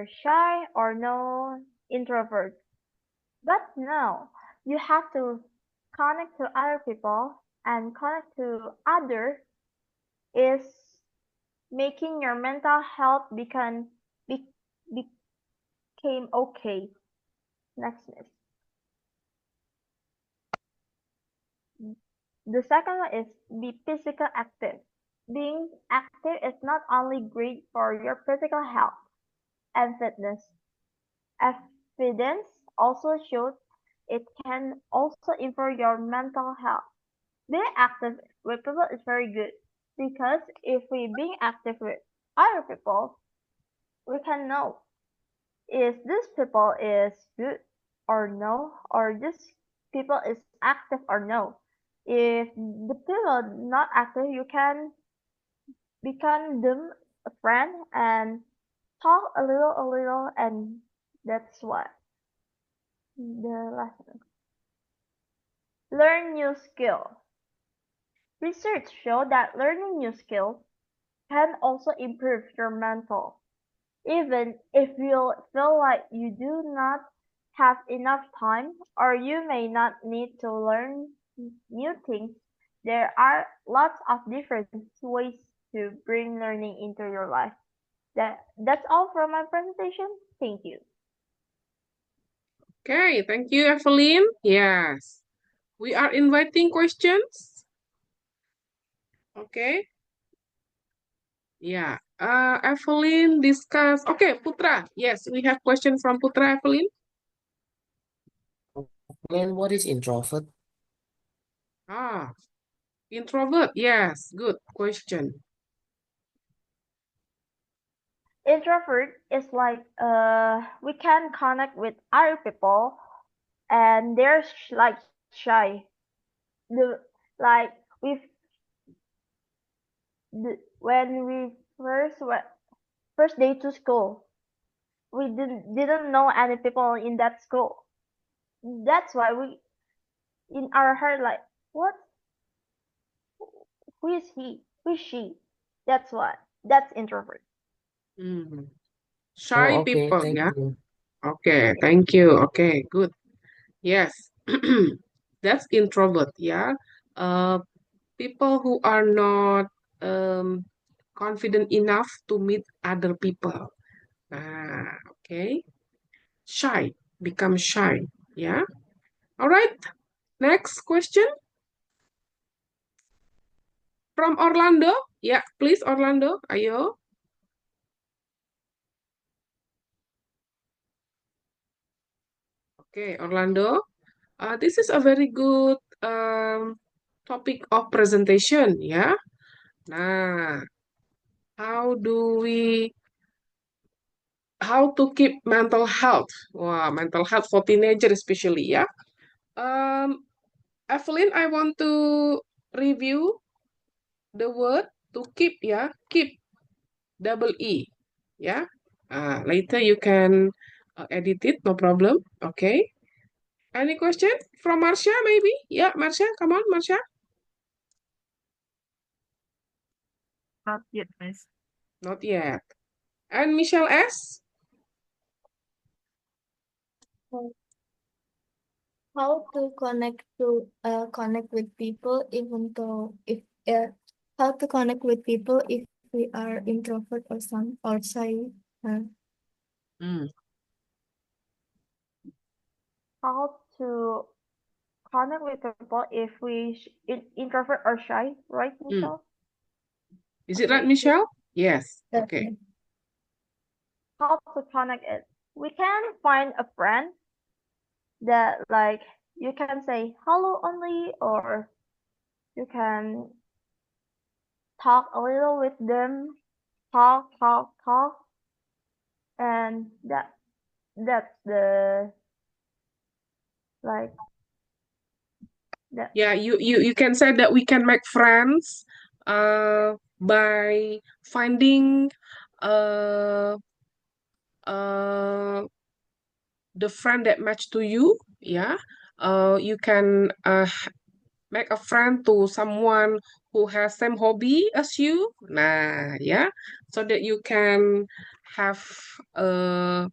either shy or no introvert. But no, you have to connect to other people, and connect to other is making your mental health be, became okay. Next, miss. The second one is be physical active. Being active is not only great for your physical health and fitness. Evidence also shows it can also improve your mental health. Being active with people is very good because if we being active with other people, we can know if this people is good or no, or this people is active or no. If the people not active, you can become them a friend and talk a little, and that's what the last one. Learn new skill. Research show that learning new skills can also improve your mental. Even if you feel like you do not have enough time or you may not need to learn new things, there are lots of different ways to bring learning into your life. That's all for my presentation. Thank you. Okay, thank you, Evelyn. Yes, we are inviting questions. Okay. Yeah. Evelyn discuss. Okay, Putra. Yes, we have question from Putra, Evelyn. And what is introvert? Ah, introvert. Yes, good question. Introvert is like we can connect with other people and they're like shy. The like we when we first day to school, we didn't know any people in that school. That's why we in our heart like what, who is he, who is she? That's what, that's introvert. Hmm. Oh, Shy okay, people, thank yeah. you. Okay, thank you. Okay, good. Yes, that's introvert, yeah. Uh, People who are not um, confident enough to meet other people. Okay. Shy, become shy, yeah. All right. Next question from Orlando. Yeah, please, Orlando. Ayo. Okay, Orlando. This is a very good topic of presentation, yeah. Nah, how do we how to keep mental health? Wah, mental health for teenager especially, yeah. Um, Evelyn, I want to review the word to keep, yeah. Keep, double E, yeah. Later you can edit it, no problem. Okay. Any question from Marsha, maybe? Yeah, Marsha, come on, Marsha. Not yet, Miss. Not yet. And Michelle S. How to connect with people even though if how to connect with people if we are introvert or shy. Uh, Hmm. How to connect with people if we introvert or shy, right, Hmm. Michelle? Is it right, Okay. Michelle? Yes. Okay. okay. How to connect it? We can find a friend that like you can say hello only, or you can talk a little with them, talk, and that's the like that. Yeah, you can say that we can make friends by finding uh uh the friend that match to you. Yeah. You can make a friend to someone who has same hobby as you. Nah, yeah, so that you can have a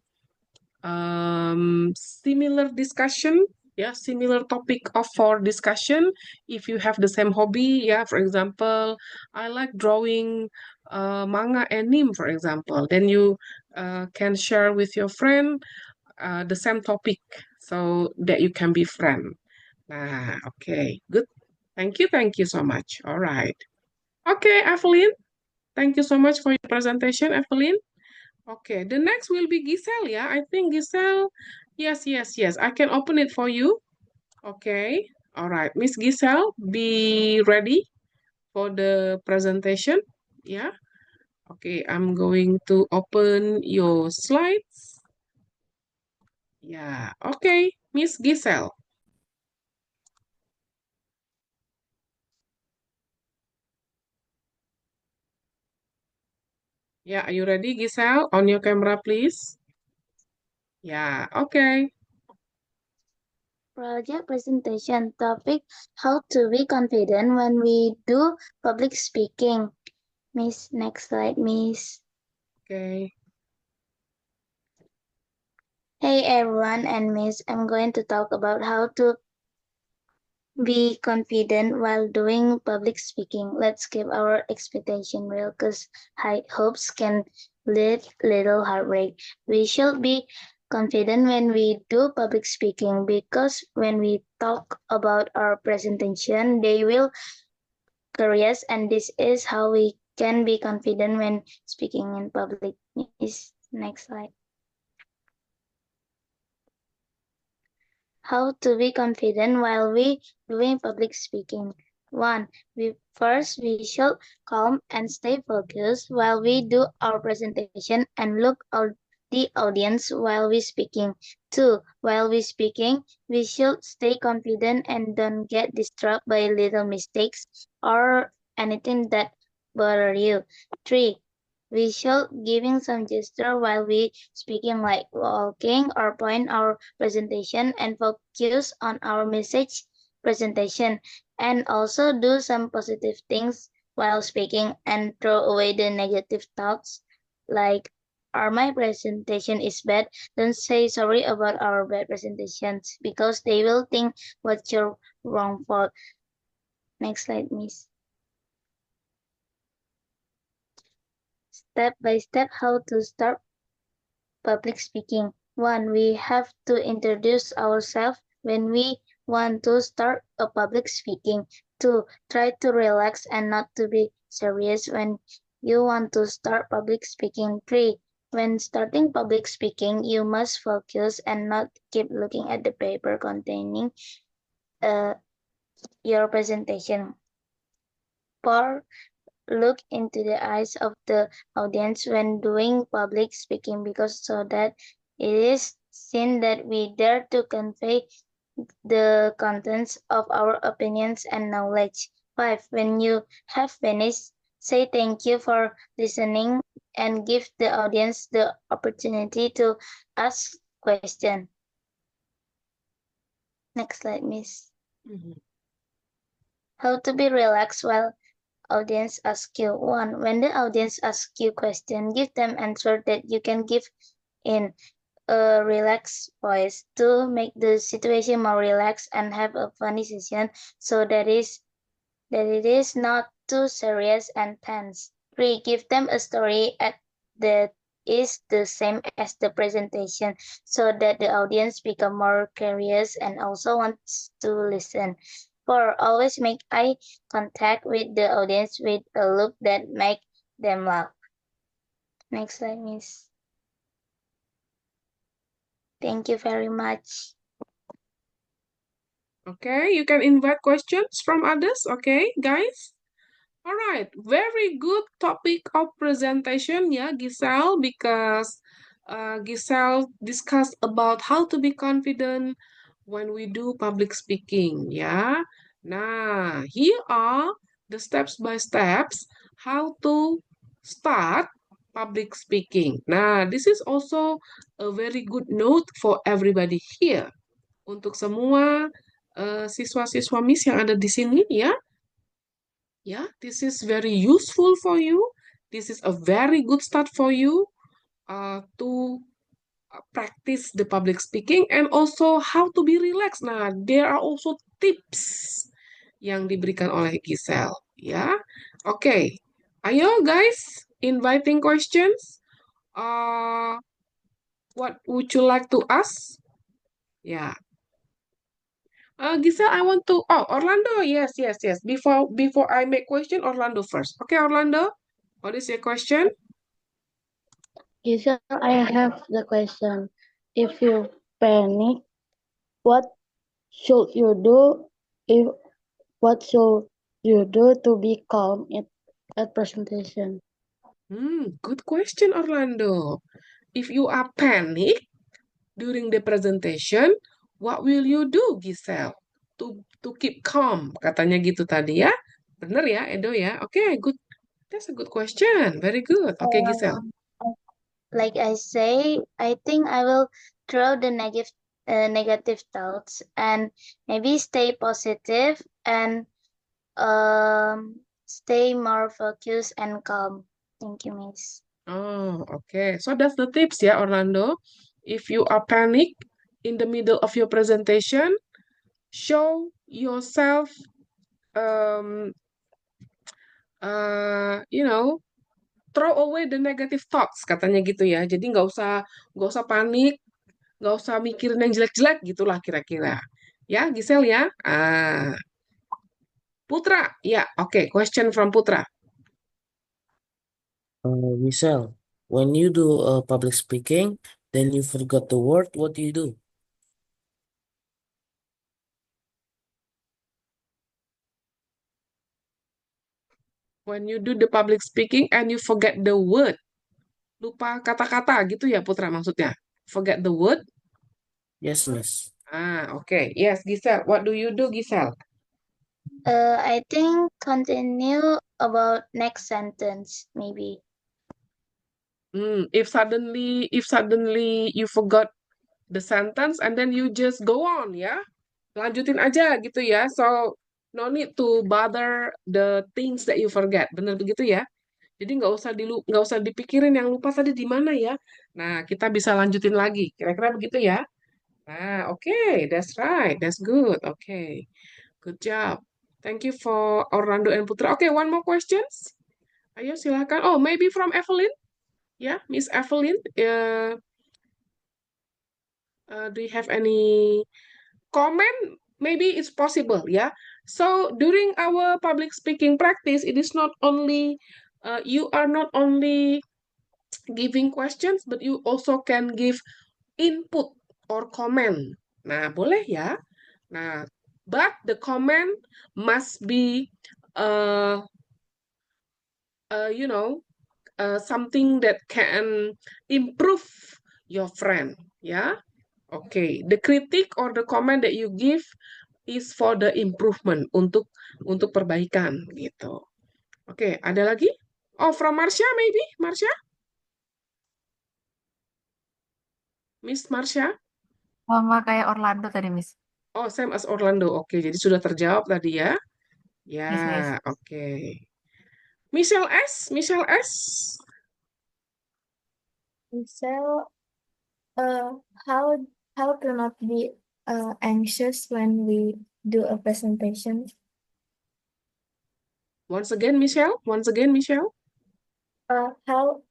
similar discussion, similar topic of for discussion. If you have the same hobby, for example, I like drawing manga anime, for example, then you can share with your friend the same topic so that you can be friend. Nah, okay, good. Thank you so much. All right. Okay, Evelyn, thank you so much for your presentation, Evelyn. Okay, the next will be Giselle, yeah? I think Giselle, yes. I can open it for you. Okay, all right. Miss Giselle, be ready for the presentation. Yeah, okay, I'm going to open your slides. Yeah, okay, Miss Giselle. Yeah, are you ready, Giselle? On your camera, please. Yeah, okay. Project presentation topic: how to be confident when we do public speaking. Miss, next slide, Miss. Okay. Hey everyone, and Miss, I'm going to talk about how to be confident while doing public speaking. Let's keep our expectation real, because high hopes can lead little heartbreak. We should be confident when we do public speaking, because when we talk about our presentation, they will curious, and this is how we can be confident when speaking in public. Is next slide. How to be confident while we doing public speaking. 1. We should calm and stay focused while we do our presentation and look at the audience while we speaking. 2. While we speaking, we should stay confident and don't get distracted by little mistakes or anything that bother you. 3. We should giving some gesture while we speaking, like walking or point our presentation, and focus on our message presentation, and also do some positive things while speaking and throw away the negative thoughts like my presentation is bad. Don't say sorry about our bad presentations, because they will think what's your wrong fault. Next slide, Miss. Step by step, how to start public speaking. 1. We have to introduce ourselves when we want to start a public speaking. 2. Try to relax and not to be serious when you want to start public speaking. 3. When starting public speaking, you must focus and not keep looking at the paper containing your presentation. 4. Look into the eyes of the audience when doing public speaking, because so that it is seen that we dare to convey the contents of our opinions and knowledge. 5. When you have finished, say thank you for listening and give the audience the opportunity to ask questions. Next slide, Miss. How to be relaxed while audience ask you. 1. When the audience asks you question, give them answer that you can give in a relaxed voice. 2. Make the situation more relaxed and have a funny session so that it is not too serious and tense. 3. Give them a story that is the same as the presentation so that the audience become more curious and also wants to listen. 4. Always make eye contact with the audience with a look that make them laugh. Next slide, Miss. Thank you very much. Okay, you can invite questions from others. Okay, guys. All right, very good topic of presentation, Giselle, because Giselle discussed about how to be confident when we do public speaking, Nah, here are the steps by steps how to start public speaking. Nah, this is also a very good note for everybody here. Untuk semua siswa-siswa Miss yang ada di sini, this is very useful for you. This is a very good start for you. to practice the public speaking and also how to be relaxed. Nah, there are also tips yang diberikan oleh Giselle, ya. Oke, ayo guys, inviting questions. What would you like to ask? Ya. Giselle, I want to. Oh, Orlando. Yes, yes, yes. Before I make question, Orlando first. Okay, Orlando. What is your question? Giselle, I have the question. If you panic, what should you do? If what should you do to be calm at presentation? Good question, Orlando. If you are panic during the presentation, what will you do, Giselle? To keep calm, katanya gitu tadi ya. Bener ya, Edo ya. Oke, good. That's a good question. Very good. Oke, Giselle. Like I say, I think I will throw the negative thoughts and maybe stay positive and stay more focused and calm. Thank you, Miss. Oh, okay. So that's the tips ya, Orlando. If you are panic in the middle of your presentation, show yourself, um, you know, throw away the negative thoughts, katanya gitu ya. Jadi nggak usah panik, nggak usah mikirin yang jelek-jelek gitulah kira-kira. Ya, Gisel ya. Putra, ya, oke. Question from Putra. Michelle, when you do public speaking, then you forgot the word, what do you do? When you do the public speaking and you forget the word, lupa kata-kata gitu ya, Putra maksudnya. Forget the word. Yes, Miss. Okay. Yes, Giselle. What do you do, Giselle? I think continue about next sentence, maybe. If suddenly you forgot the sentence and then you just go on ya. Lanjutin aja gitu ya. So no need to bother the things that you forget. Bener begitu ya. Jadi nggak usah dipikirin yang lupa tadi di mana ya. Nah, kita bisa lanjutin lagi. Kira-kira begitu ya. Nah, okay, that's right. That's good. Okay. Good job. Thank you for Orlando and Putra. Okay, one more questions. Ayo silakan. Oh, maybe from Evelyn. Yeah, Miss Evelyn. Do you have any comment? Maybe it's possible. Yeah. So during our public speaking practice, it is not only you are not only giving questions, but you also can give input or comment. Nah, boleh ya. Nah, but the comment must be uh, you know, something that can improve your friend, ya. Okay, the critic or the comment that you give is for the improvement, untuk perbaikan gitu. Oke, ada lagi? Oh, from Marsha maybe? Marsha? Miss Marsha? Sama kayak Orlando tadi, Miss. Oh, same as Orlando. Oke, jadi sudah terjawab tadi ya. Ya, Yes, Miss. oke. Michelle S. Michelle S. So, how to not be anxious when we do a presentation? Once again, Michelle. Once again, Michelle. How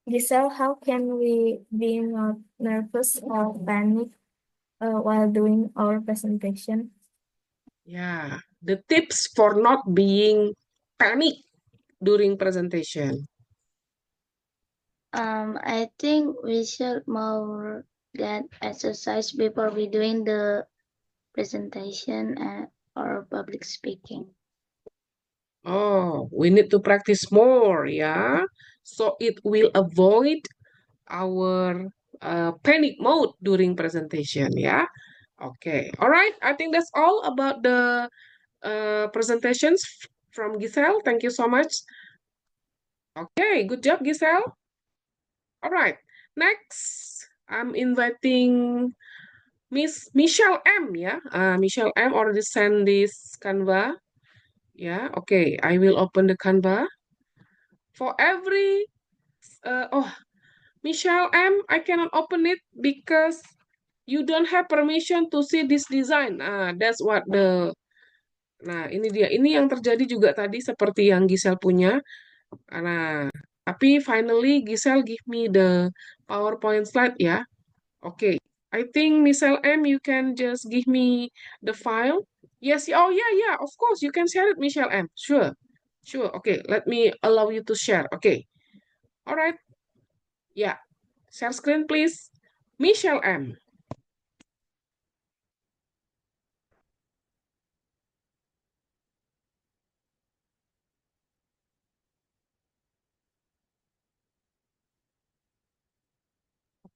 Giselle, how can we be not nervous or panic while doing our presentation? Yeah, the tips for not being panic during presentation. I think we should more get exercise before we doing the presentation or public speaking. Oh, we need to practice more, yeah, so it will avoid our panic mode during presentation, yeah. Okay, all right. I think that's all about the presentations from Giselle. Thank you so much. Okay, good job, Giselle. All right, next, I'm inviting Miss Michelle M, ya. Michelle M already send this Canva. Yeah, okay, I will open the Canva. For every, oh, Michelle M, I cannot open it because you don't have permission to see this design. That's what Nah, ini dia. Ini yang terjadi juga tadi seperti yang Giselle punya. Nah, tapi finally Giselle give me the PowerPoint slide ya. Oke. I think Michelle M, you can just give me the file. Yes. Oh yeah. Of course, you can share it, Michelle M. Sure. Okay. Let me allow you to share. Okay. All right. Yeah. Share screen, please. Michelle M.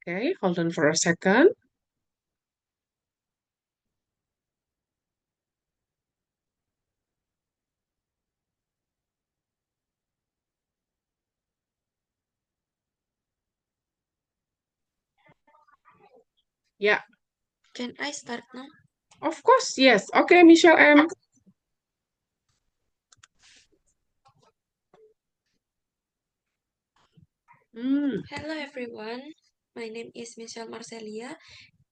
Okay, hold on for a second. Yeah, Can I start now? of course, yes. Okay, Michelle M. Hello everyone, my name is Michelle Marcelia.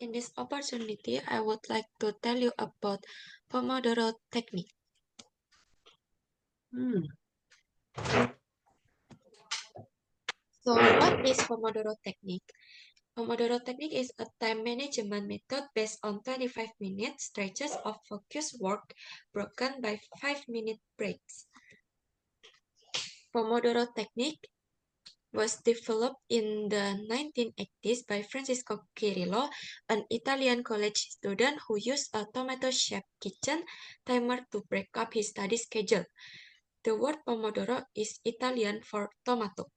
In this opportunity, I would like to tell you about Pomodoro technique. So, what is Pomodoro technique? Pomodoro technique is a time management method based on 25 minute stretches of focused work broken by 5-minute breaks. Pomodoro technique was developed in the 1980s by Francisco Cirillo, an Italian college student who used a tomato-shaped kitchen timer to break up his study schedule. The word Pomodoro is Italian for tomato.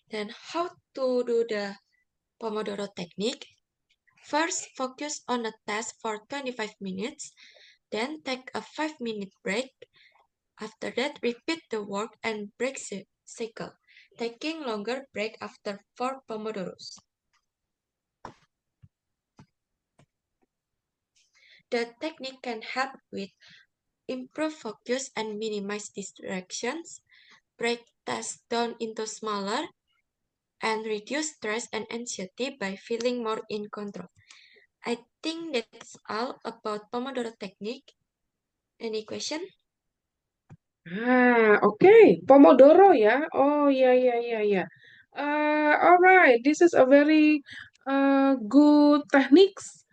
Then how to do the Pomodoro technique? First, focus on a task for 25 minutes, then take a 5-minute break. After that, repeat the work and break cycle, taking longer break after 4 Pomodoros. The technique can help with improve focus and minimize distractions, break tasks down into smaller, and reduce stress and anxiety by feeling more in control. I think that's all about Pomodoro technique. Any question? Okay. Pomodoro ya. Oh, ya. Alright. This is a very good techniques.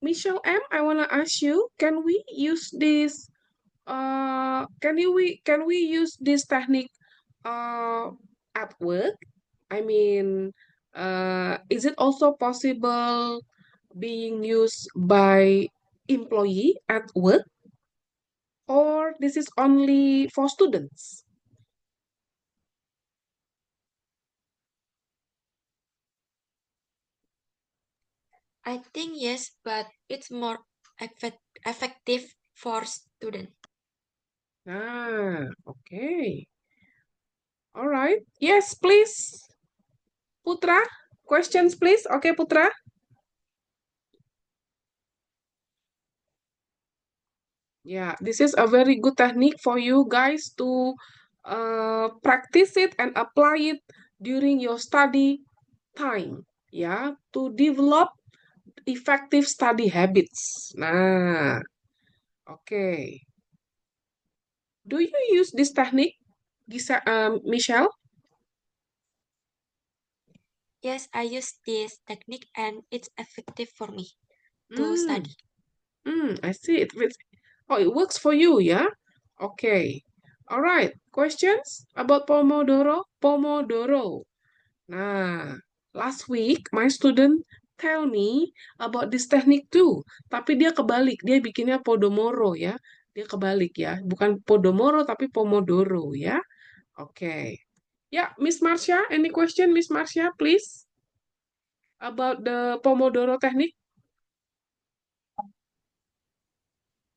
Michelle M, I wanna ask you, can we use this? Can we use this technique at work? I mean, is it also possible being used by employee at work, or this is only for students? I think yes, but it's more effective for students. Okay. All right. Yes, please. Putra, questions, please. Okay, Putra. Yeah, this is a very good technique for you guys to practice it and apply it during your study time. Yeah, to develop effective study habits. Nah, okay. Do you use this technique, Michelle? Yes, I use this technique and it's effective for me to Mm, study. I see. It works for you, yeah? Okay. All right. Questions about Pomodoro? Pomodoro. Nah, last week my student tell me about this technique too. Tapi dia kebalik, dia bikinnya Podomoro ya. Dia kebalik ya, bukan Podomoro tapi Pomodoro ya. Oke. Ya, Miss Marsha, any question Miss Marsha, please? About the Pomodoro technique?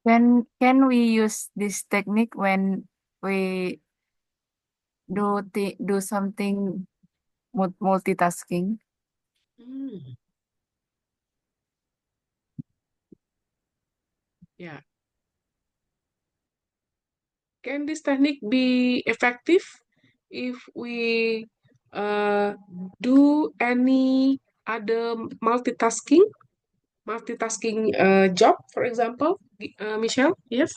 Can we use this technique when we do something multitasking? Hmm. Ya. Can this technique be effective if we do any other multitasking job, for example, Michelle, yes?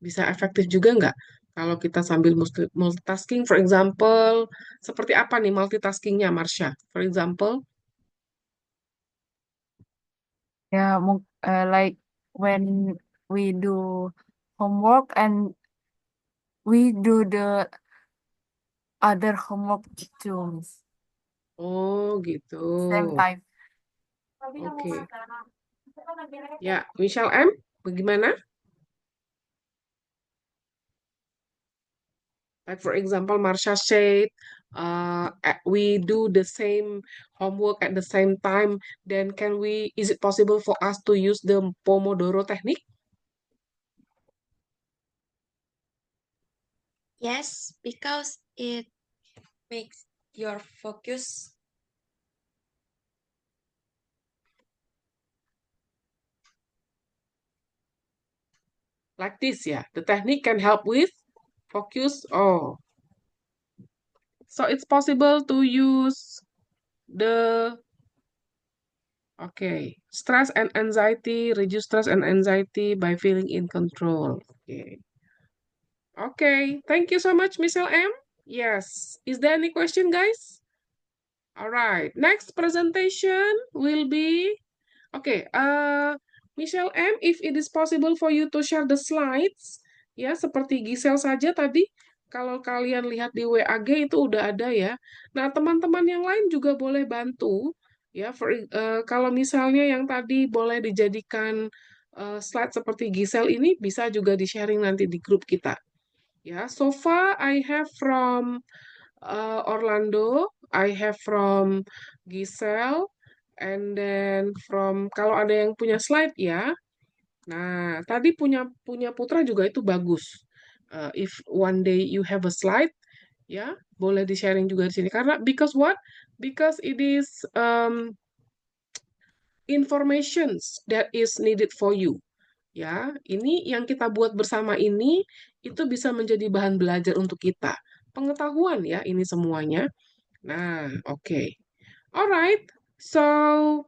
Bisa efektif juga nggak? Kalau kita sambil multitasking, for example, seperti apa nih multitaskingnya, Marsha? For example, Yeah, like when we do homework and we do the other homework too, oh gitu. same time. Oke. Ya, Michelle M, bagaimana? Like for example, Marsha said, we do the same homework at the same time. Then is it possible for us to use the Pomodoro technique? Yes, because it makes your focus. Like this, yeah. The technique can help with focus. Oh, so it's possible to use the, okay, stress and anxiety, reduce stress and anxiety by feeling in control. Okay. Okay, thank you so much, Michelle M. Yes. Is there any question, guys? All right. Next presentation will be, okay, Michelle M, if it is possible for you to share the slides, ya, seperti Giselle saja tadi, kalau kalian lihat di WAG itu udah ada ya. Nah, teman-teman yang lain juga boleh bantu, ya, kalau misalnya yang tadi boleh dijadikan slide seperti Giselle ini, bisa juga di-sharing nanti di grup kita. Ya, so far I have from Orlando, I have from Giselle, and then kalau ada yang punya slide ya. Nah, tadi punya Putra juga itu bagus. If one day you have a slide, ya boleh di sharing juga di sini. Karena because what? Because it is informations that is needed for you. Ya, ini yang kita buat bersama ini itu bisa menjadi bahan belajar untuk kita. Pengetahuan ya ini semuanya. Nah, oke. Alright. So,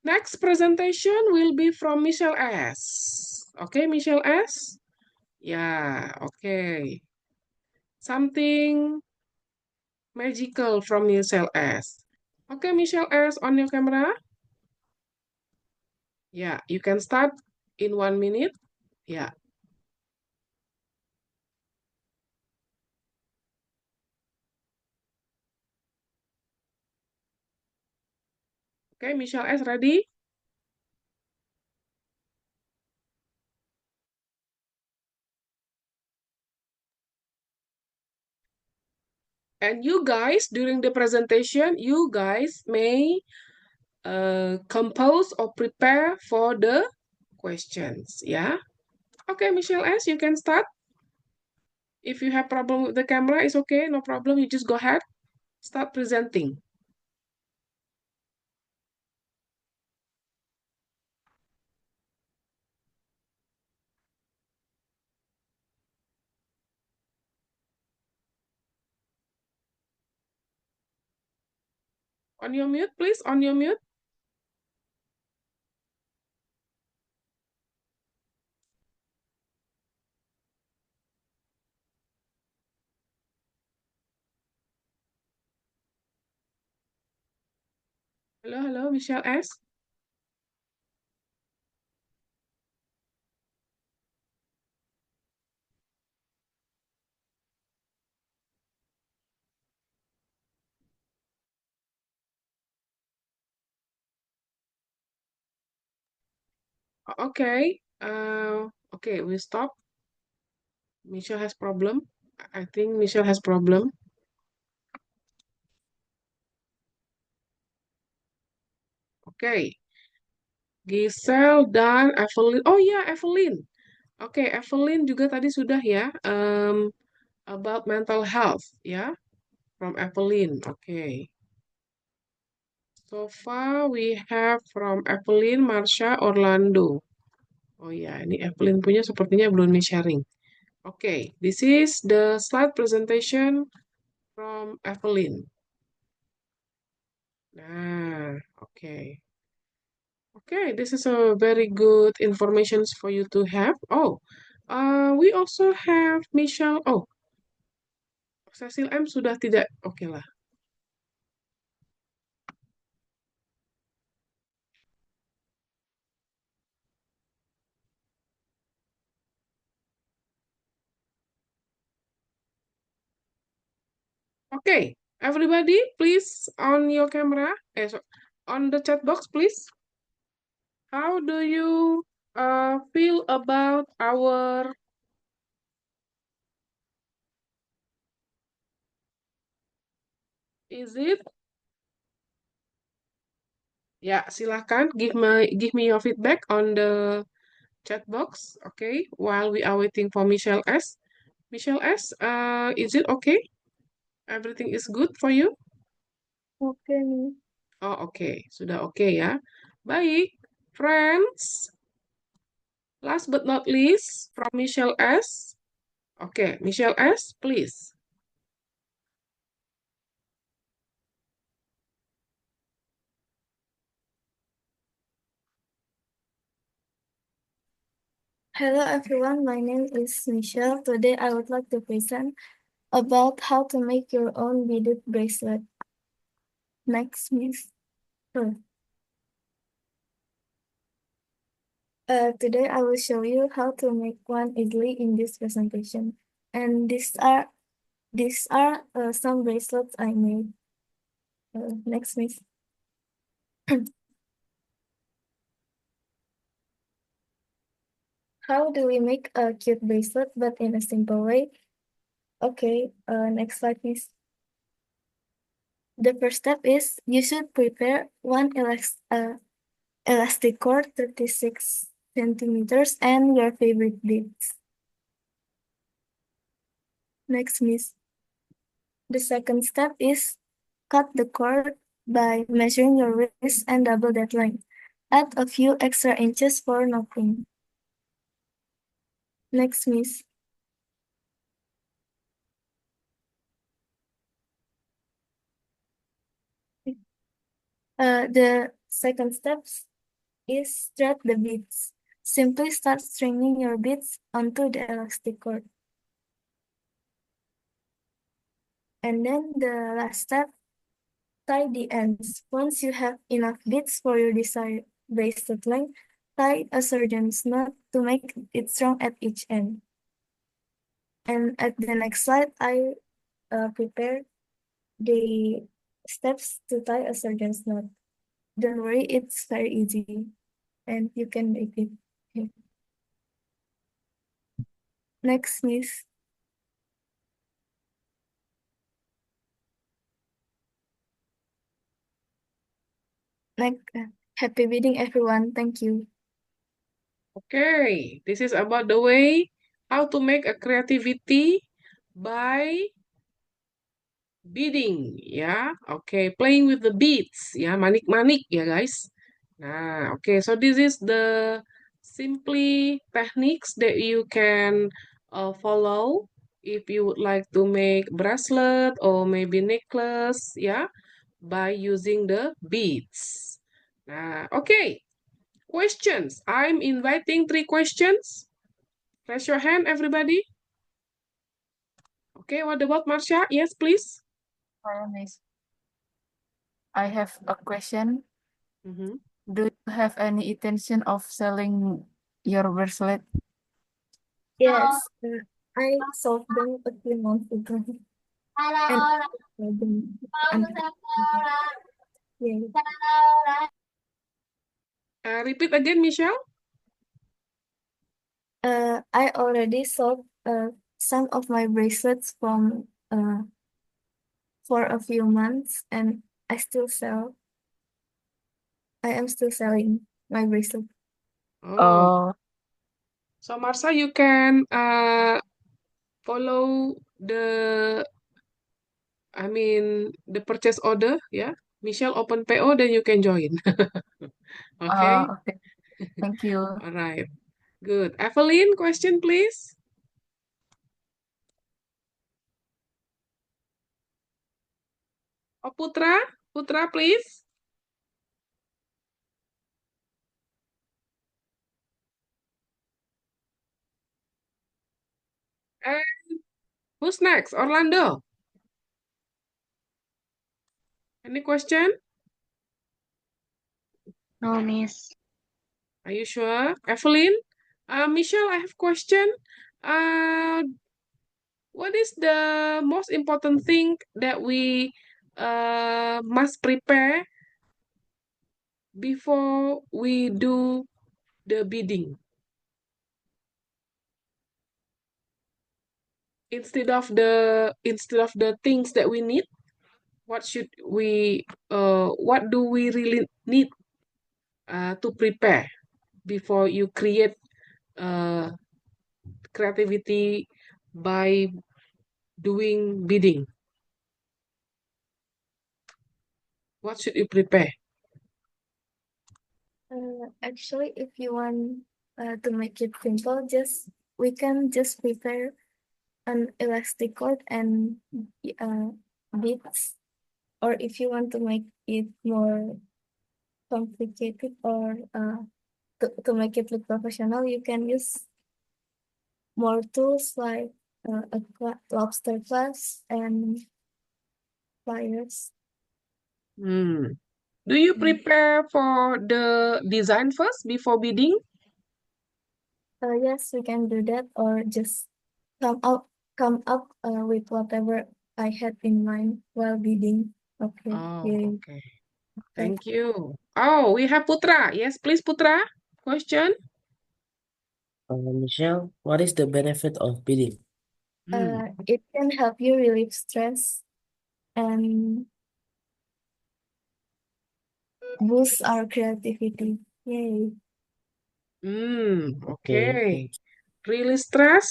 next presentation will be from Michelle S. Okay, Michelle S. Yeah, okay. Something magical from Michelle S. Okay, Michelle S, on your camera. Yeah, you can start in 1 minute. Yeah. Okay, Michelle S, ready? And you guys, during the presentation, you guys may compose or prepare for the questions. Yeah. Okay, Michelle S, you can start. If you have problem with the camera, it's okay, no problem. You just go ahead, start presenting. On your mute, please. On your mute. Hello, hello, Michelle S. Okay. Okay, we stop. Michelle has problem. I think Michelle has problem. Okay. Giselle dan Evelyn. Oh ya, Evelyn. Oke, Evelyn juga tadi sudah ya. About mental health, ya. From Evelyn. Okay. So far we have from Evelyn, Marsha, Orlando. Oh ya, ini Evelyn punya sepertinya belum di-sharing. Okay, this is the slide presentation from Evelyn. Nah, okay. Okay, this is a very good information for you to have. Oh, we also have Michelle. Oh, Cecil M sudah tidak. Oke lah. Okay, everybody, please on your camera. On the chat box, please. How do you feel about our is it? Ya, silahkan give me your feedback on the chat box. Okay, while we are waiting for Michelle S. Michelle S, is it okay? Everything is good for you? Okay, Miss. Oh, oke. Sudah oke ya. Baik, friends. Last but not least, from Michelle S. Oke, Michelle S, please. Hello everyone, my name is Michelle. Today I would like to present about how to make your own beaded bracelet. Next, Miss. Today I will show you how to make one easily in this presentation. And these are some bracelets I made. Next, Miss. How do we make a cute bracelet but in a simple way? Okay, next slide, please. The first step is you should prepare one elastic cord 36 centimeters and your favorite beads. Next, Miss. The second step is cut the cord by measuring your wrist and double that length. Add a few extra inches for knotting. Next, Miss. The second step is thread the beads. Simply start stringing your beads onto the elastic cord. And then the last step, tie the ends. Once you have enough beads for your desired bracelet length, tie a surgeon's knot to make it strong at each end. And at the next slide, I prepared the steps to tie a surgeon's knot. Don't worry, it's very easy and you can make it. Okay. Next, Miss. Happy bidding, everyone. Thank you. Okay, this is about the way how to make a creativity by beading, ya. Oke, playing with the beads, ya, manik-manik ya guys. Nah, oke, so this is the simply techniques that you can follow if you would like to make bracelet or maybe necklace, ya, by using the beads. Nah, okay. Questions. I'm inviting 3 questions. Raise your hand, everybody. Okay, what about Marsha? Yes, please. Hi, Miss. I have a question. Mhm. Do you have any intention of selling your bracelet? Yes, I sold them a few months ago. And yeah. Repeat again, Michelle. I already sold some of my bracelets from for a few months, and I am still selling my bracelet. Oh, so Marsha, you can follow the the purchase order, yeah. Michelle open PO, then you can join. Okay. Okay. Thank you. All right. Good. Evelyn, question please. Oh, Putra. Putra, please. And who's next? Orlando. Any question? No, Miss. Are you sure? Evelyn? Michelle, I have question. Uh, what is the most important thing that we must prepare before we do the bidding? Instead of the things that we need, what do we really need to prepare before you create creativity by doing bidding? What should you prepare? Actually, if you want to make it simple, we can just prepare an elastic cord and beads. Or if you want to make it more complicated or to make it look professional, you can use more tools like lobster class and pliers. Do you prepare for the design first before bidding? Yes, we can do that, or just come up with whatever I had in mind while bidding. Okay. Oh, Yeah. okay. Thank you. Oh, we have Putra. Yes, please, Putra. Question? Michelle, what is the benefit of bidding? It can help you relieve stress and boost our creativity. Yay. Okay. Really stress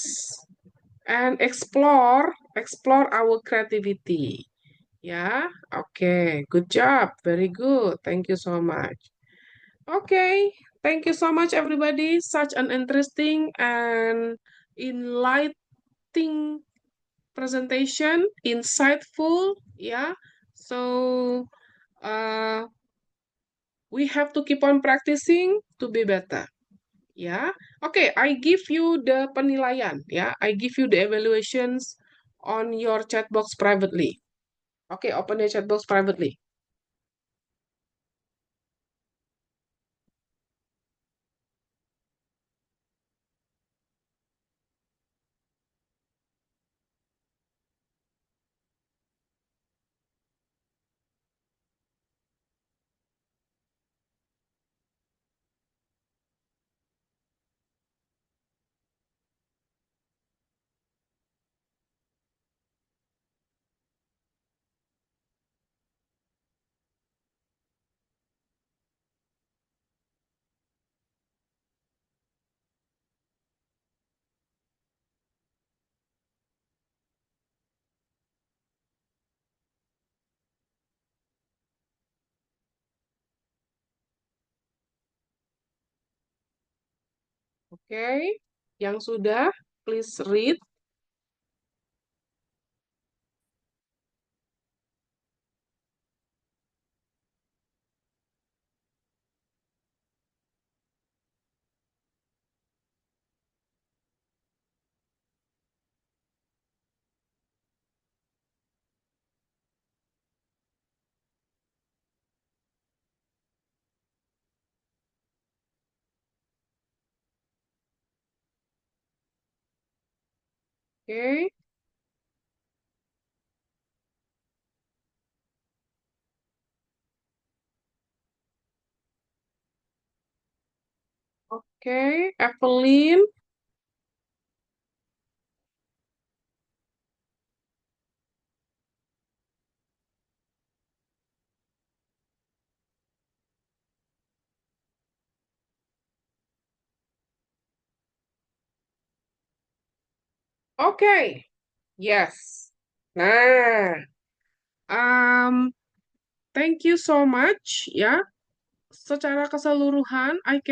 and explore our creativity. Yeah, okay. Good job. Very good. Thank you so much. Okay. Thank you so much, everybody. Such an interesting and enlightening presentation, insightful. Yeah. So, we have to keep on practicing to be better. Ya, oke, I give you the penilaian. Ya, I give you the evaluations on your chat box privately. Oke, open your chat box privately. Oke, yang sudah, please read. Oke. Oke, Evelyn. Oke. Yes. Nah, thank you so much ya. Secara keseluruhan, I can